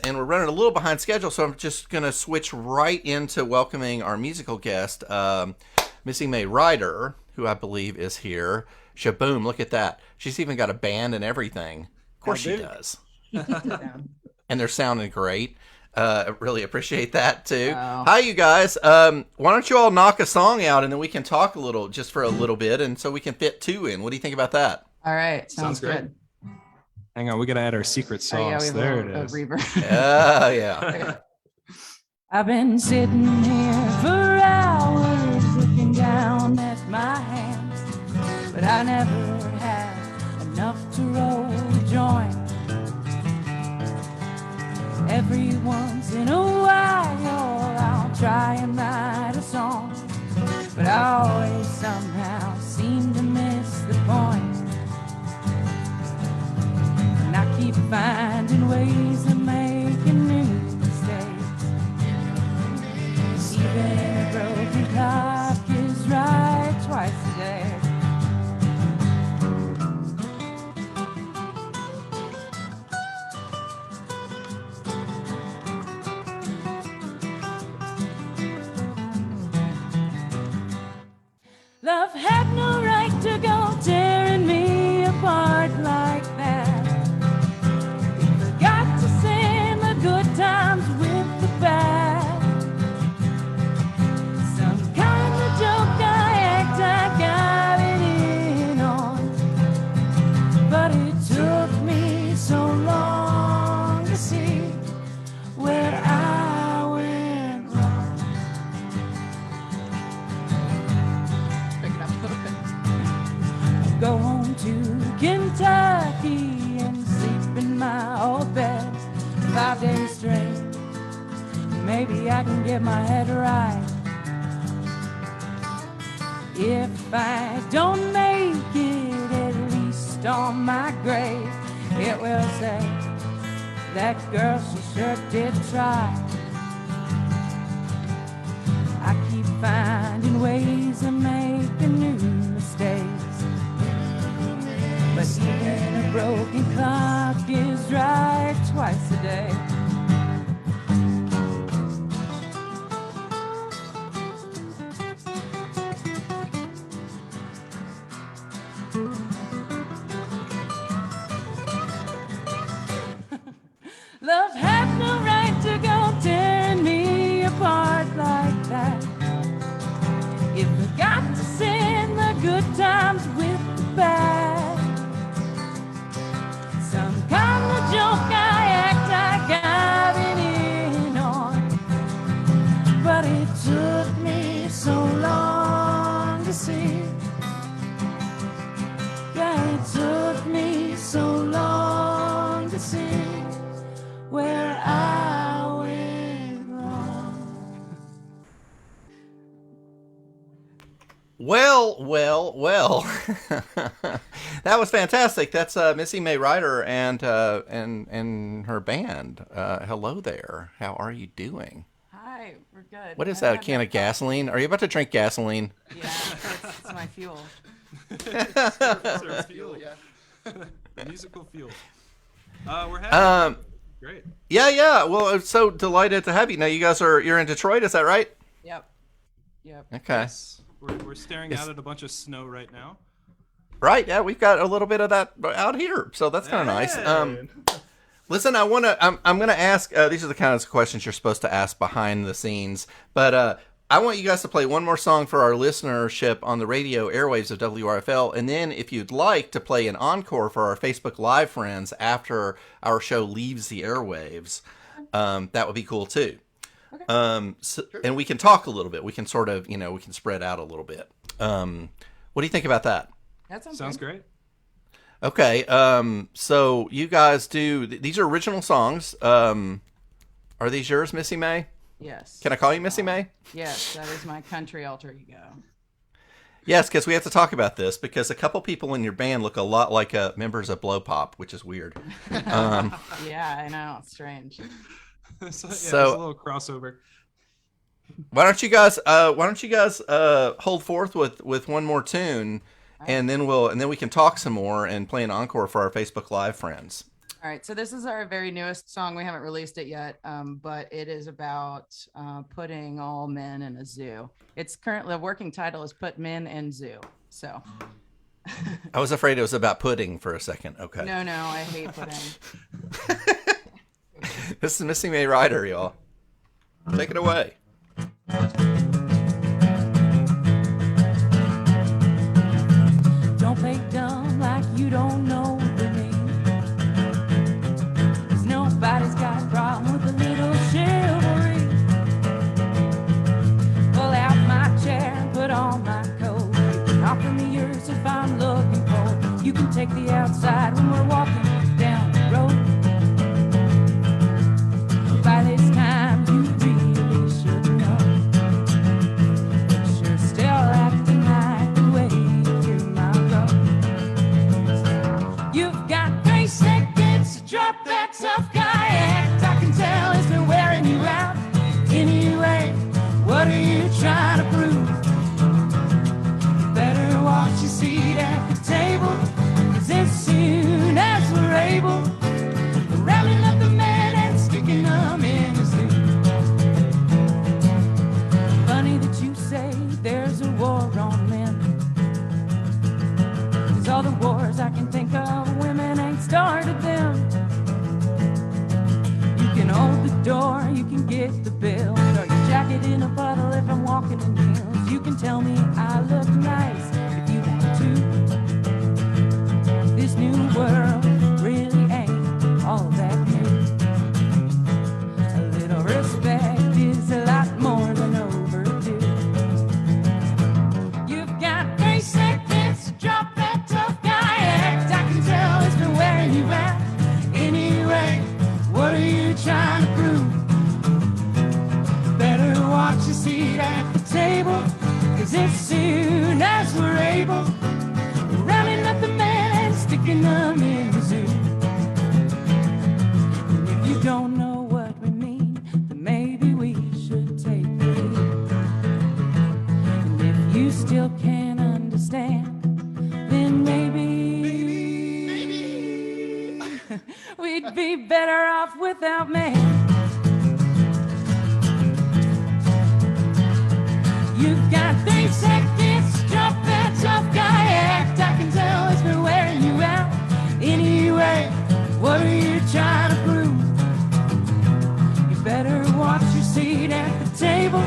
And we're running a little behind schedule, so I'm just going to switch right into welcoming our musical guest, Missy Mae Ryder, who I believe is here. Shaboom, look at that. She's even got a band and everything. Of course she does. And they're sounding great. Really appreciate that, too. Oh. Hi, you guys. Why don't you all knock a song out, and then we can talk a little, just for a little bit, and so we can fit two in. What do you think about that? All right. Sounds good. Hang on, we gotta add our secret sauce. Oh, yeah, we have there a it is. reverb. Yeah. I've been sitting here for hours looking down at my hands, but I never had enough to roll a joint. Every once in a while I'll try and write a song, but I always somehow seem to miss the point. And I keep finding ways of making new mistakes. Even a broken clock is right twice a day. Love had no right to go tearing me apart like that. Got to sing the good times with the bad. Some kind of joke I act I got it in on, but it took me so long to see where I went wrong. Pick it up a little bit. I'll go home to Kentucky and sleep in my old bed 5 days straight. Maybe I can get my head right. If I don't make it, at least on my grave it will say, that girl, she sure did try. I keep finding ways of making new mistakes, but even a broken clock is right twice a day. Love had no right to go tearing me apart like that. If I got to sing the good times with the bad, some kind of joke I act I got it in on, but it took me so long to see. Yeah, it took me so long to see where I went wrong. Well. That was fantastic. That's Missy Mae Ryder and her band. Hello there. How are you doing? Hi, we're good. What is that? A can of gasoline? Are you about to drink gasoline? Yeah, it's my fuel. Serves fuel, yeah. Musical fuel. We're having great. Yeah. Well, I'm so delighted to have you. Now, you're in Detroit, is that right? Yep. Okay. Yes. We're staring out at a bunch of snow right now. Right. Yeah, we've got a little bit of that out here, so that's kind of nice. Listen, I'm gonna ask. These are the kinds of questions you're supposed to ask behind the scenes, but I want you guys to play one more song for our listenership on the radio airwaves of WRFL, and then if you'd like to play an encore for our Facebook Live friends after our show leaves the airwaves, that would be cool too. Okay. And we can talk a little bit. We can sort of, we can spread out a little bit. What do you think about that? That Sounds great. Okay. So you guys these are original songs. Are these yours, Missy Mae? Yes. Can I call you Missy Mae? Yes, that is my country alter ego. Yes, because we have to talk about this because a couple people in your band look a lot like members of Blow Pop, which is weird. Yeah, I know. It's strange. So it's a little crossover. Why don't you guys hold forth with one more tune, and then we can talk some more and play an encore for our Facebook Live friends. All right, so this is our very newest song. We haven't released it yet, but it is about putting all men in a zoo. It's currently, the working title is Put Men in Zoo. So I was afraid it was about pudding for a second. Okay. no, I hate pudding. This is Missy Mae Ryder, y'all. Take it away. Don't play dumb like you don't know the name. 'Cause nobody's got a problem with a little chivalry. Pull out my chair and put on my coat. You can offer me yours if I'm looking cold. You can take the outside when we're walking down the road. By this time you really should know. But you're still acting like the way you do my road. You've got 3 seconds to drop that tough guy act. I can tell it's been wearing you out. Anyway, what are you trying to prove? You better watch your seat at the table. 'Cause as soon as we're able, we're rounding up the men and sticking them in the zoo. Funny that you say there's a war on men. 'Cause all the wars I can think of, women ain't started them. You can hold the door, you can get the bill. Throw your jacket in a puddle if I'm walking in heels. You can tell me I look nice if you want to. This new world really ain't all that new. A little respect is a lot more than overdue. You've got 3 seconds to drop that tough guy act. I can tell it's been wearing you out. Anyway, what are you trying to prove? Better watch your seat at the table. 'Cause as soon as we're able, we're rounding up the men and sticking them in the zoo. And if you don't know what we mean, then maybe we should take the lead. And if you still can't understand, then maybe we'd be better off without man. You've got 3 seconds to drop that tough guy act. I can tell it's been wearing you out. Anyway, what are you trying to prove? You better watch your seat at the table.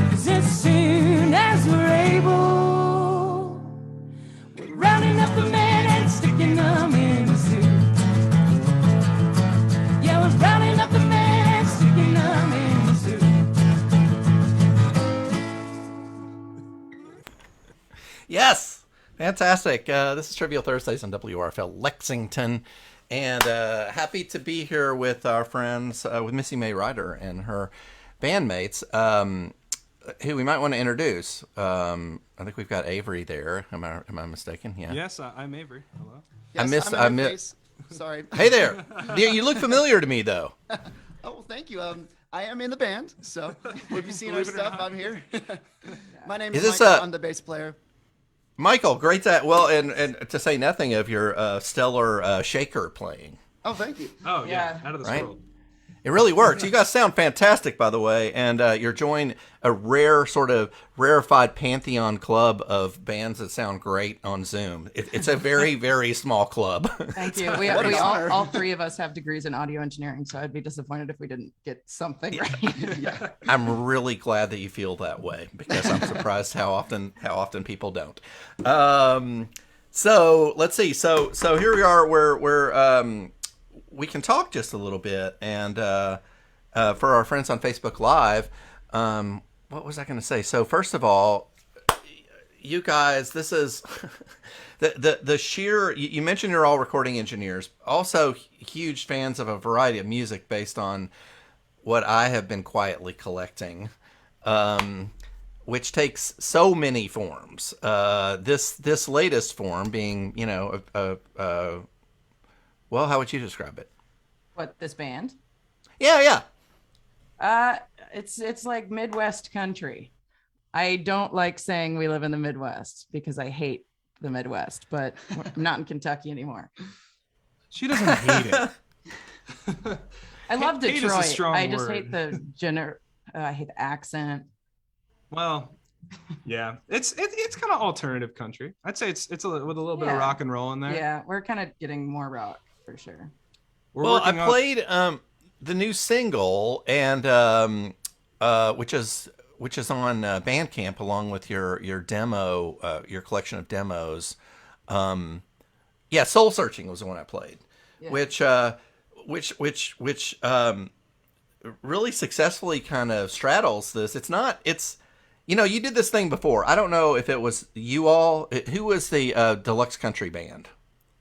'Cause as soon as we're able, we're rounding up the men and sticking them in the zoo. Yeah, we're rounding up the men and sticking them in the zoo. Yes, fantastic. This is Trivial Thursdays on WRFL Lexington, and happy to be here with our friends, with Missy Mae Ryder and her bandmates, who we might want to introduce. I think we've got Avery there. Am I mistaken? Yeah. Yes, I'm Avery. Hello. Yes, I I'm in miss. your face. Sorry. Hey there. You look familiar to me, though. Oh, well, thank you. I am in the band, so if you've seen our Believe it or stuff, not. I'm here. My name Is is this Michael. a- I'm the bass player. Michael, great to well, and to say nothing of your stellar shaker playing. Oh, thank you. Oh yeah, Yeah. out of this Right. world. It really works. You guys sound fantastic, by the way, and you're joining a rare, sort of rarefied pantheon club of bands that sound great on Zoom. It's a very, very small club. Thank you. We What an honor. all 3 of us have degrees in audio engineering, so I'd be disappointed if we didn't get something right. I'm really glad that you feel that way because I'm surprised how often people don't. So let's see. So here we are. We're we can talk just a little bit, and for our friends on Facebook Live, what was I going to say? So first of all, you guys, this is the sheer. You mentioned you're all recording engineers, also huge fans of a variety of music based on what I have been quietly collecting, which takes so many forms. This latest form being, well, how would you describe it? What, this band? Yeah. It's like Midwest country. I don't like saying we live in the Midwest because I hate the Midwest, but I'm not in Kentucky anymore. She doesn't hate it. I love Hate is a Detroit. strong I just word. hate the I hate the accent. Well, yeah, it's kind of alternative country. I'd say it's with a little bit of Yeah. rock and roll in there. Yeah, we're kind of getting more rock for sure. We're Well, I working on- played the new single, and which is on Bandcamp along with your demo, your collection of demos. Yeah, Soul Searching was the one I played, Yeah. which really successfully kind of straddles this. It's you did this thing before. I don't know if it was you all. Who was the Deluxe Country Band?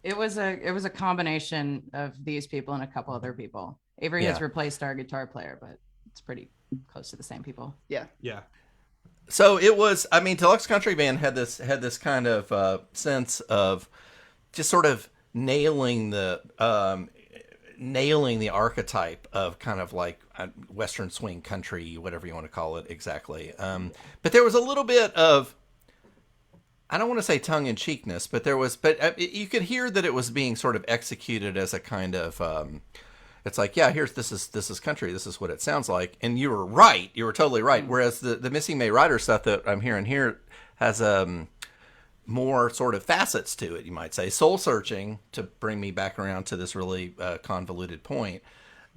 It was a combination of these people and a couple other people. Avery has Yeah. replaced our guitar player, but it's pretty close to the same people. Yeah. Yeah. So it was. I mean, Deluxe Country Band had this kind of sense of just sort of nailing the archetype of kind of like Western swing country, whatever you want to call it exactly. But there was a little bit of, I don't want to say tongue in cheekness, but you could hear that it was being sort of executed as a kind of, it's like, yeah, this is country. This is what it sounds like. And you were right. You were totally right. Whereas the Missy Mae Ryder stuff that I'm hearing here has, more sort of facets to it, you might say. Soul Searching, to bring me back around to this really convoluted point,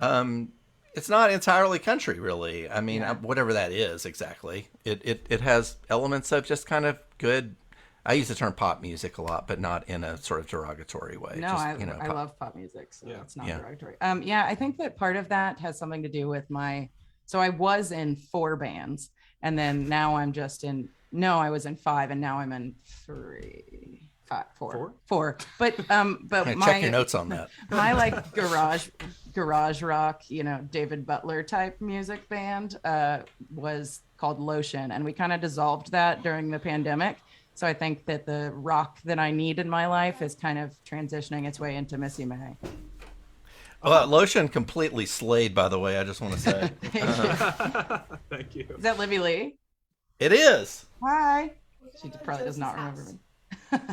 it's not entirely country, really. I mean, whatever that is exactly. It has elements of just kind of good, I use the term pop music a lot, but not in a sort of derogatory way. No, Just, I love pop music, so Yeah. it's not Yeah. derogatory. Yeah, I think that part of that has something to do with so I was in 4 bands, and then now I'm just in. No, I was in 5, and now I'm in 4. But check your notes on that. my like garage rock, David Butler type music band was called Lotion, and we kind of dissolved that during the pandemic. So I think that the rock that I need in my life is kind of transitioning its way into Missy Mae. Lotion completely slayed, by the way, I just want to say. Thank you. Is that Livy Lee? It is. Hi. She probably does not remember me.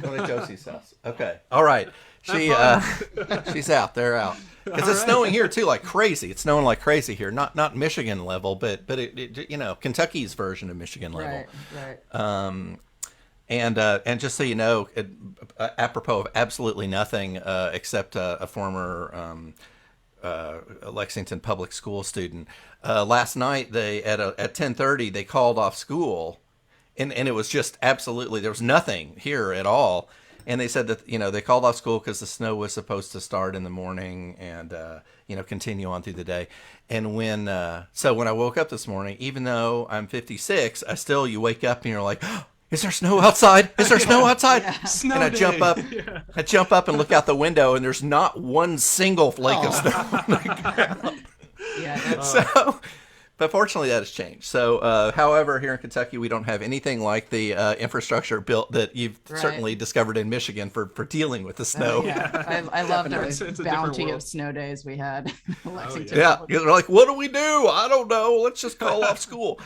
Going to Josie's house. Okay. All right. She's out. They're out. Because it's snowing here too, like crazy. It's snowing like crazy here. Not Michigan level, but it Kentucky's version of Michigan level. Right. And just so you know, apropos of absolutely nothing except a former Lexington public school student. Last night they at 10:30 they called off school, and it was just absolutely, there was nothing here at all. And they said that they called off school because the snow was supposed to start in the morning and continue on through the day. And when I woke up this morning, even though I'm 56, you wake up and you're like, is there snow outside? Is there snow outside? Snow And I day. jump up. Yeah. I jump up and look out the window, and there's not one single flake of snow on the ground. Yeah. That's, So, but fortunately, that has changed. So, however, here in Kentucky, we don't have anything like the infrastructure built that you've Right. certainly discovered in Michigan for dealing with the snow. yeah. I love Definitely. the It's a different bounty world. of snow days we had. in Lexington. Yeah, they're like, what do we do? I don't know. Let's just call off school.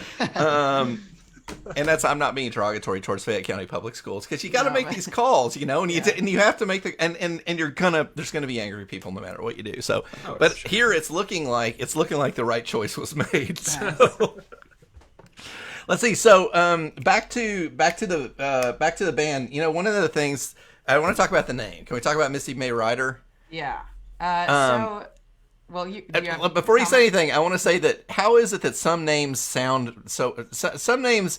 And I'm not being derogatory towards Fayette County Public Schools, because you got to No. make these calls, and Yeah. and you have to make and there's gonna be angry people no matter what you do. So, Oh, but it's true. here it's looking like the right choice was made. So. Let's see. So back to the band. One of the things I want to talk about the name. Can we talk about Missy Mae Ryder? Yeah. Before you say anything, I want to say that how is it that some names sound some names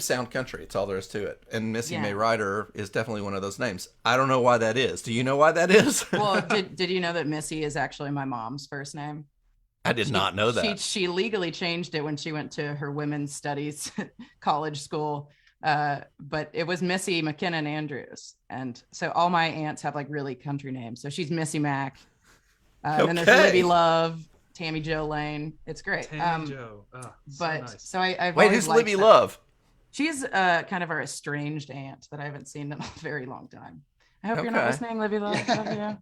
sound country? It's all there is to it. And Missy Yeah. Mae Ryder is definitely one of those names. I don't know why that is. Do you know why that is? Well, did you know that Missy is actually my mom's first name? I did not know that. She legally changed it when she went to her women's studies college school. But it was Missy McKinnon Andrews. And so all my aunts have like really country names. So she's Missy Mac. And then there's Okay. Libby Love, Tammy Jo Lane. It's great. Tammy Joe. Oh, But nice. so I've Wait, always who's liked Libby that. Love? She's kind of our estranged aunt that I haven't seen in a very long time. I hope you're not Okay. listening, Libby Love. Love you.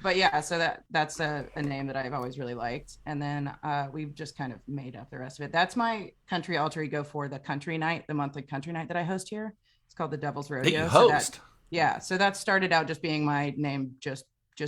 But yeah, so that's a name that I've always really liked. And then we've just kind of made up the rest of it. That's my country alter ego for the country night, the monthly country night that I host here. It's called the Devil's That Rodeo. you So host. Yeah, so that started out just being my name, just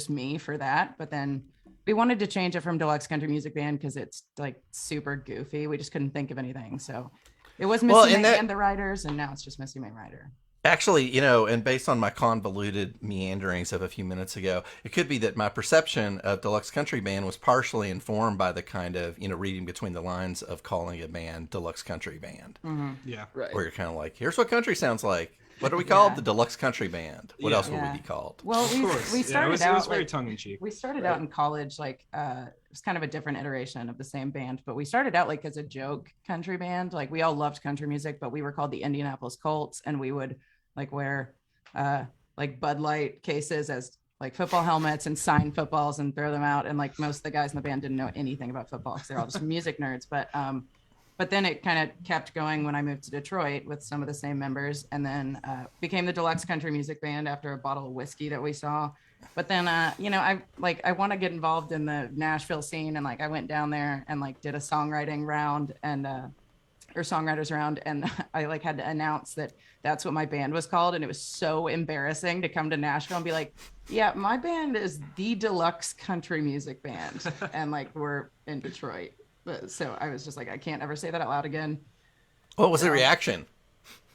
me for that. But then we wanted to change it from Deluxe Country Music Band because it's like super goofy. We just couldn't think of anything. So it was Missy Well, Mae and the Riders, and now it's just Missy Mae Ryder. Actually, and based on my convoluted meanderings of a few minutes ago, it could be that my perception of Deluxe Country Band was partially informed by the kind of, reading between the lines of calling a band Deluxe Country Band. Mm-hmm. Yeah. Right. Where you're kind of like, here's what country sounds like. What are we called? Yeah. The Deluxe Country Band. What Yeah. else would Yeah. we be called? Well, we started it was out very like, tongue in cheek. we started out in college like it was kind of a different iteration of the same band, but we started out like as a joke country band. Like we all loved country music, but we were called the Indianapolis Colts, and we would like wear like Bud Light cases as like football helmets and sign footballs and throw them out. And like most of the guys in the band didn't know anything about football because they're all just music nerds. But then it kind of kept going when I moved to Detroit with some of the same members, and then became the Deluxe Country Music Band after a bottle of whiskey that we saw. But then, I want to get involved in the Nashville scene, and like I went down there and like did a songwriting round and or songwriters round, and I like had to announce that that's what my band was called, and it was so embarrassing to come to Nashville and be like, yeah, my band is the Deluxe Country Music Band, and like we're in Detroit. So I was just like, I can't ever say that out loud again. What was the reaction?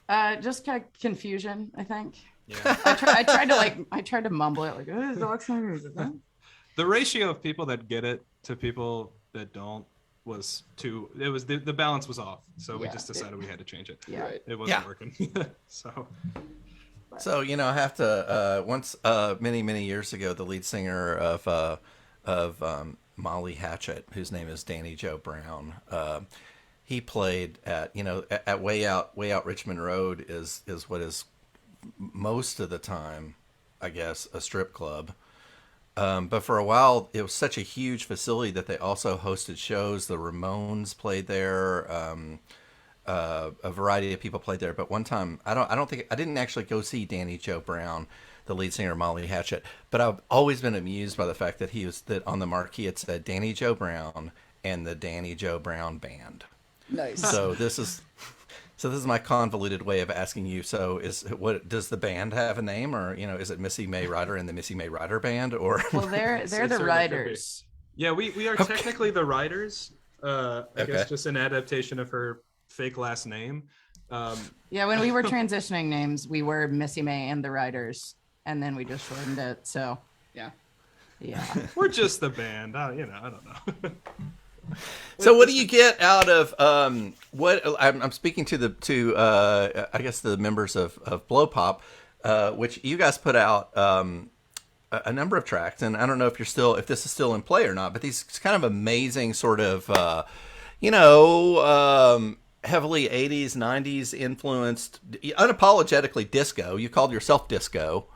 Just kind of confusion, I think. Yeah. I tried to mumble it like, oh, Deluxe Country Music Band. The ratio of people that get it to people that don't was too. It was the balance was off. So we Yeah, just decided we had to change it. Yeah. Right. It wasn't Yeah. working. So So I have to once many years ago, the lead singer of Molly Hatchet, whose name is Danny Joe Brown, he played at at Way Out Richmond Road is what is most of the time, I guess, a strip club. But for a while, it was such a huge facility that they also hosted shows. The Ramones played there. A variety of people played there. But one time, I didn't actually go see Danny Joe Brown, the lead singer of Molly Hatchet. But I've always been amused by the fact that that on the marquee it said Danny Joe Brown and the Danny Joe Brown Band. Nice. So this is my convoluted way of asking you. So does the band have a name, or is it Missy Mae Ryder and the Missy Mae Ryder Band, or? Well, they're It the certainly could be. Riders. yeah, we are technically the Riders. I Okay. guess just an adaptation of her fake last name. Yeah, when we were transitioning names, we were Missy Mae and the Riders, and then we just shortened it. So Yeah. yeah. We're just the band. I don't know. So what do you get out of what I'm speaking to I guess the members of Blow Pop, which you guys put out a number of tracks, and I don't know if this is still in play or not, but these kind of amazing sort of heavily 80s 90s influenced, unapologetically disco. You called yourself disco.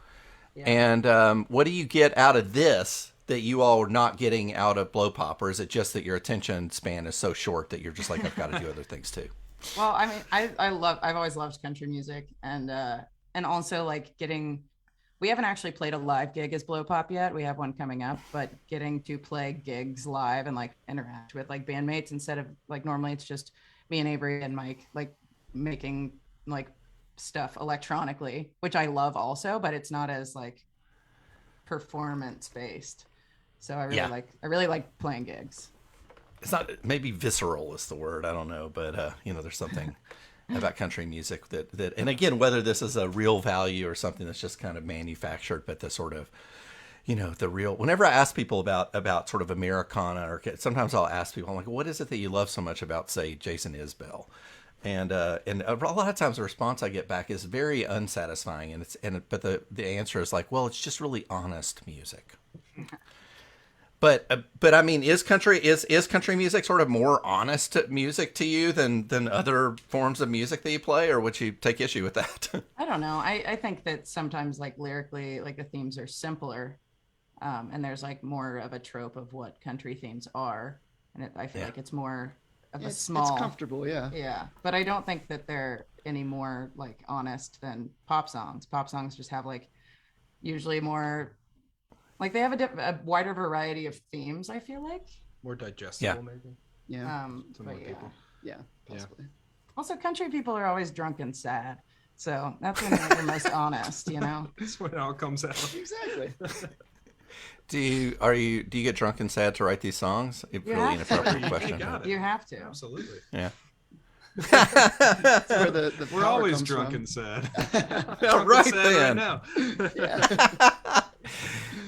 Yeah. And what do you get out of this that you all are not getting out of Blow Pop, or is it just that your attention span is so short that you're just like, I've got to do other things too? Well, I mean, I've always loved country music, and also like we haven't actually played a live gig as Blow Pop yet. We have one coming up, but getting to play gigs live and like interact with like bandmates instead of like normally it's just me and Avery and Mike like making like stuff electronically, which I love also, but it's not as like performance based. So I really like playing gigs. It's not, maybe visceral is the word, I don't know, but there's something about country music that and again, whether this is a real value or something that's just kind of manufactured, but the sort of the real, whenever I ask people about sort of Americana, or sometimes I'll ask people, I'm like, what is it that you love so much about, say, Jason Isbell? And a lot of times the response I get back is very unsatisfying, but the answer is like, well, it's just really honest music. But I mean, is country music sort of more honest music to you than other forms of music that you play, or would you take issue with that? I don't know. I think that sometimes like lyrically, like the themes are simpler, and there's like more of a trope of what country themes are, and I feel like it's more of a small. It's comfortable, yeah. Yeah, but I don't think that they're any more like honest than pop songs. Pop songs just have like usually more. Like they have a wider variety of themes, I feel like. More digestible, Yeah. maybe. Yeah. To more But yeah. people. Yeah. Possibly. Also, country people are always drunk and sad. So that's when you're most honest, you know. That's when it all comes out. Exactly. Do you get drunk and sad to write these songs? A really inappropriate question. got it. You have to. Absolutely. Yeah. That's where the We're power always comes drunk from. and sad. Yeah, Drunk right and sad then. now. Yeah.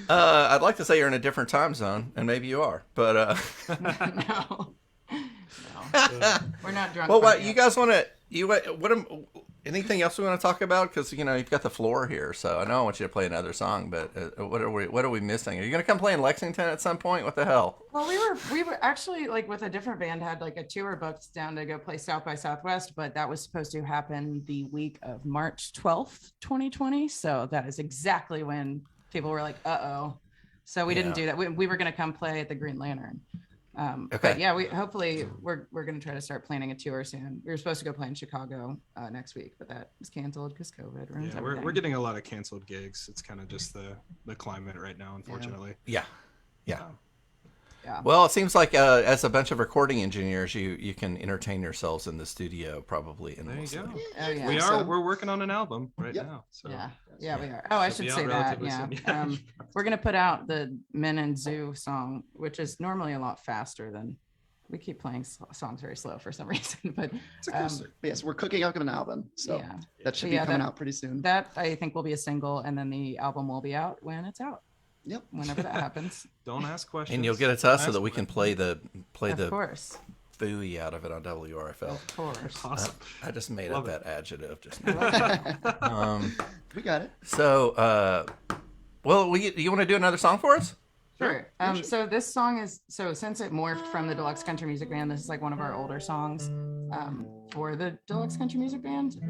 I'd like to say you're in a different time zone, and maybe you are, but No. We're not drunk. well, quite what yet. you guys want to anything else we want to talk about? Because you've got the floor here, so I know I want you to play another song, but what are we missing? Are you gonna come play in Lexington at some point? What the hell? Well, we were actually like with a different band had like a tour booked down to go play South by Southwest, but that was supposed to happen the week of March 12th, 2020. So that is exactly when people were like, "Uh-oh." So we didn't do that. We were gonna come play at the Green Lantern. Okay. But yeah, we're gonna try to start planning a tour soon. We were supposed to go play in Chicago next week, but that was canceled because COVID ruins Yeah, everything. we're getting a lot of canceled gigs. It's kind of just the climate right now, unfortunately. Yeah. Yeah. Well, it seems like as a bunch of recording engineers, you can entertain yourselves in the studio probably. There you go. Oh yeah. We're working on an album right Yep. now. So Yeah, we are. Oh, I Should should be say out that. relatively Yeah. soon. We're going to put out the Men and Zoo song, which is normally a lot faster than we keep playing songs very slow for some reason. But it's acoustic. But yes, we're cooking up an album, so yeah, that should But be yeah, coming that- out pretty soon. that I think will be a single, and then the album will be out when it's out, Yep. whenever that happens. Don't ask questions. And you'll get it to us so Ask that we can play the Of course. fooey out of it on WRFL. Of course. Awesome. I just made Love up it. that adjective just I now. love that. We got it. So, well, you want to do another song for us? Sure. So this song is since it morphed from the Deluxe Country Music Band, this is like one of our older songs for the Deluxe Country Music Band.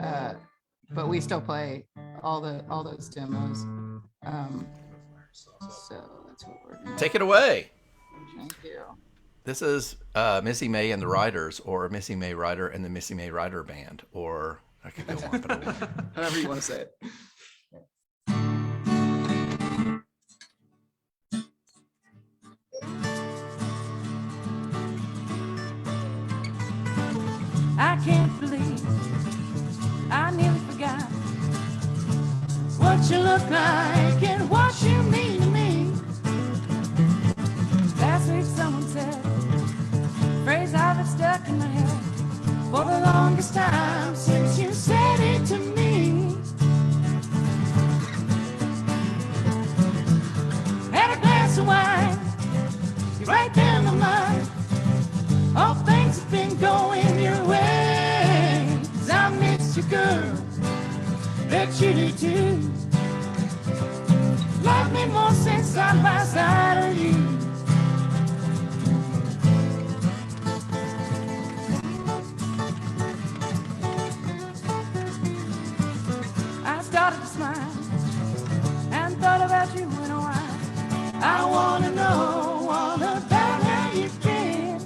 But we still play all those demos. So that's what we're gonna Take it away. Thank you. This is Missy Mae and the Riders, or Missy Mae Ryder and the Missy Mae Ryder Band, or I could go on, but I won't. However you want to say it. I can't believe I nearly forgot what you look like and what you mean to me. Last week someone said a phrase I've been stuck in my head for the longest time since you said it to me. Had a glass of wine, you're right there in my mind. All things have been going your way. 'Cause I miss you, girl, bet you do too. Love me more since side by side of you. I started to smile and thought about you in a while. I wanna know all about how you've been.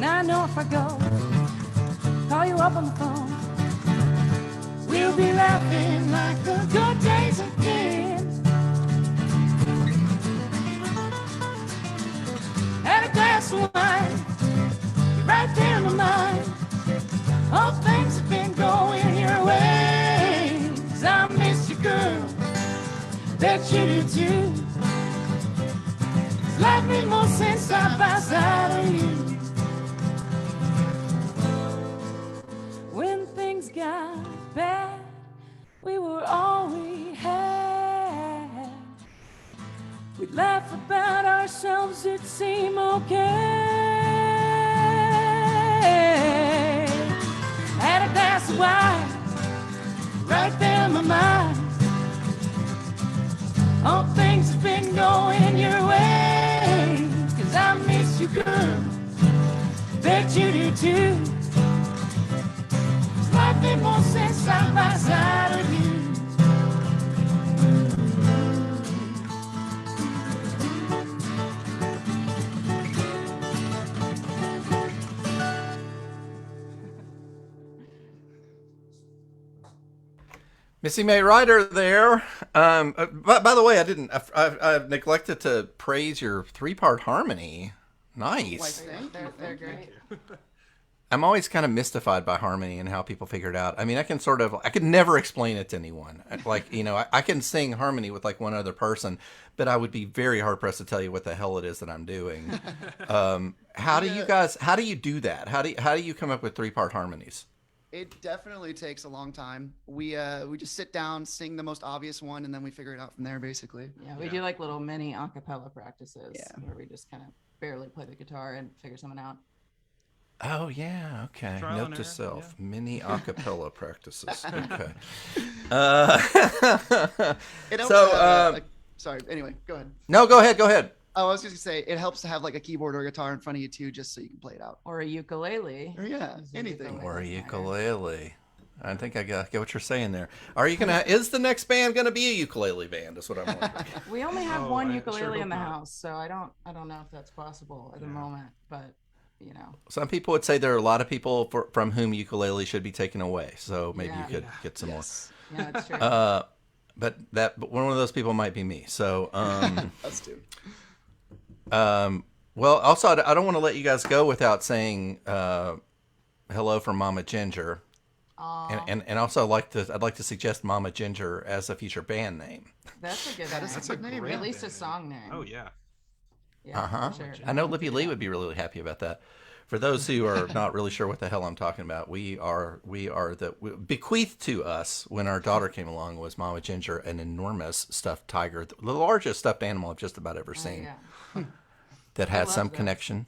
Now I know if I go, call you up on the phone, we'll be laughing like the good days again. Had a glass of wine, you're right there in my mind. All things have been going your way. 'Cause I miss you, girl, bet you do too. 'Cause life means more since side by side of you. When things got bad, we were all we had. We'd laugh about ourselves, it'd seem okay. Had a glass of wine, right there in my mind. All things have been going your way. 'Cause I miss you, girl, bet you do too. Life made more sense side by side of you. Missy Mae Ryder there. By the way, I've neglected to praise your 3-part harmony. Why, Nice. thank you. They're Thank you. great. I'm always kind of mystified by harmony and how people figure it out. I mean, I could never explain it to anyone. Like, I can sing harmony with like one other person, but I would be very hard pressed to tell you what the hell it is that I'm doing. How do you do that? How do you come up with 3-part harmonies? It definitely takes a long time. We just sit down, sing the most obvious one, and then we figure it out from there, basically. Yeah, we do like little mini acapella practices where we just kind of barely play the guitar and figure something out. Oh yeah, okay. Trial Note and to error, self: mini acapella practices. Okay. It helps So, to have sorry. Anyway, go ahead. No, go ahead. Oh, I was just gonna say it helps to have like a keyboard or a guitar in front of you too, just so you can play it out. Or a ukulele. Or yeah, Use a anything. Or a ukulele. I think I get what you're saying there. Are you gonna? Is the next band gonna be a ukulele band? Is what I'm wondering. We only have Oh, one I ukulele sure in the hope not. house, so I don't know if that's possible at the moment, but Some people would say there are a lot of people from whom ukulele should be taken away. So maybe Yeah. you could get some Yes. yeah, that's true. more. But one of those people might be me. So Us too. well, also I don't want to let you guys go without saying hello from Mama Ginger. And also I'd like to suggest Mama Ginger as a future band name. That's a good That is name. a good name. great At least a name. song name. Oh yeah. Yeah, for sure. I know Lippy Lee would be really happy about that. For those who are not really sure what the hell I'm talking about, we bequeathed to us when our daughter came along was Mama Ginger, an enormous stuffed tiger, the largest stuffed animal I've just about ever Oh, seen, yeah. that had love some those. connection.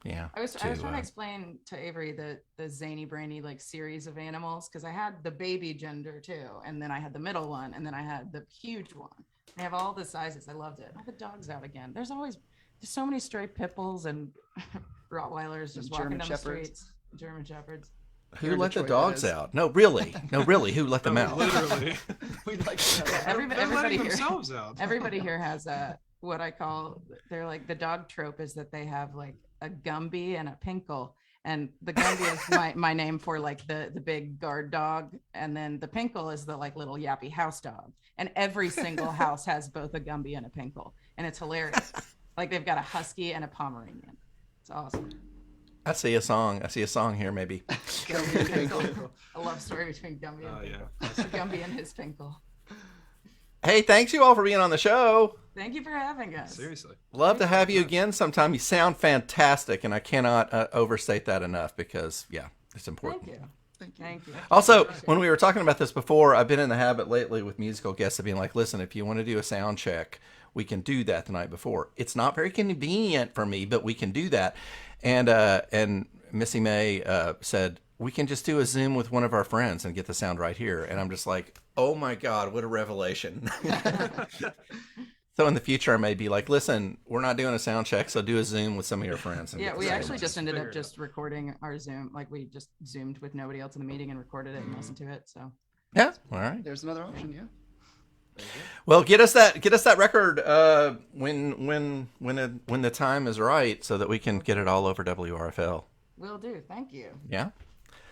Yeah, I was trying to explain to Avery the zany brainy like series of animals because I had the baby gender too, and then I had the middle one, and then I had the huge one. I have all the sizes. I loved it. Oh, the dog's out again. There's so many stray pit bulls and Rottweilers just walking German down shepherds. the streets. German shepherds. who Here in let the Detroit, dogs that is. out? No, really, who let them out? Literally. We'd like to Yeah, have They're everybody letting here. themselves out. Everybody here has what I call they're like the dog trope is that they have like a Gumby and a Pinkle. And the Gumby is my name for like the big guard dog. And then the Pinkle is the like little yappy house dog. And every single house has both a Gumby and a Pinkle. And it's hilarious. Like they've got a Husky and a Pomeranian. It's awesome. I see a song here, maybe. A love story between Gumby and Oh Pinkle. yeah. Gumby and his Pinkle. Hey, thanks you all for being on the show. Thank you for having us. Seriously. Love to have you again sometime. You sound fantastic, and I cannot overstate that enough because, yeah, it's important. Thank you. Thank you. Also, when we were talking about this before, I've been in the habit lately with musical guests of being like, listen, if you want to do a sound check, we can do that the night before. It's not very convenient for me, but we can do that. And Missy Mae said, we can just do a Zoom with one of our friends and get the sound right here. And I'm just like, oh my God, what a revelation. So in the future, I may be like, listen, we're not doing a sound check, so do a Zoom with some of your friends. And Yeah, get the we sound actually right. just ended Figure up it just recording our Zoom. Like we just Zoomed with nobody else in the meeting and recorded it and listened to it. So Yeah, all right. There's another option, yeah. Well, get us that record when the time is right, so that we can get it all over WRFL. will do. Thank you. Yeah.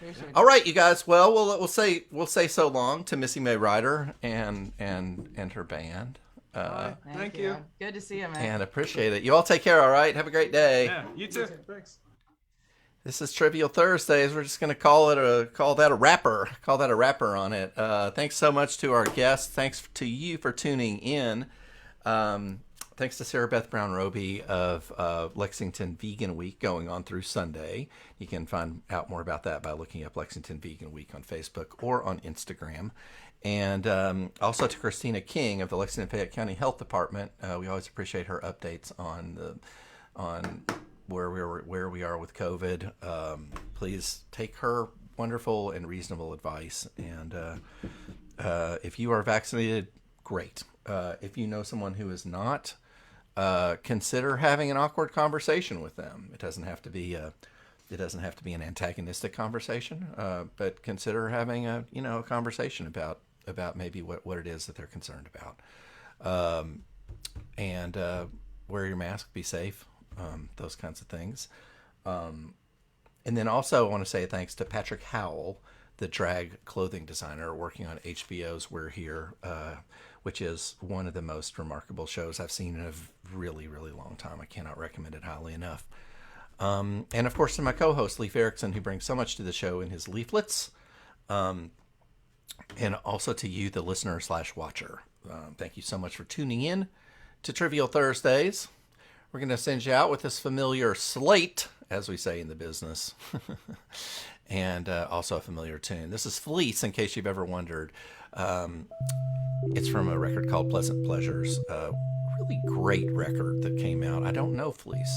Appreciate it. All right, you guys. Well, we'll say so long to Missy Mae Ryder and her band, Thank you. Good to see you, man. and appreciate it. You all take care. All right. Have a great day. Yeah. You too. Thanks. This is Trivial Thursdays. We're just gonna call that a wrapper. Call that a wrapper on it. Thanks so much to our guests. Thanks to you for tuning in. Thanks to Sarah Beth Brown Roby of Lexington Vegan Week going on through Sunday. You can find out more about that by looking up Lexington Vegan Week on Facebook or on Instagram. And also to Christina King of the Lexington Fayette County Health Department. We always appreciate her updates on where we are with COVID. Please take her wonderful and reasonable advice. And if you are vaccinated, great. If you know someone who is not, consider having an awkward conversation with them. It doesn't have to be an antagonistic conversation, but consider having a conversation about maybe what it is that they're concerned about. And wear your mask, be safe, those kinds of things. And then also I want to say thanks to Patrick Howell, the drag clothing designer working on HBO's We're Here, which is one of the most remarkable shows I've seen in a really, really long time. I cannot recommend it highly enough. And of course, to my co-host, Leif Erickson, who brings so much to the show in his leaflets. And also to you, the listener/watcher. Thank you so much for tuning in to Trivial Thursdays. We're going to send you out with this familiar slate, as we say in the business, and also a familiar tune. This is Fleece, in case you've ever wondered. It's from a record called Pleasant Pleasures, a really great record that came out. I don't know Fleece.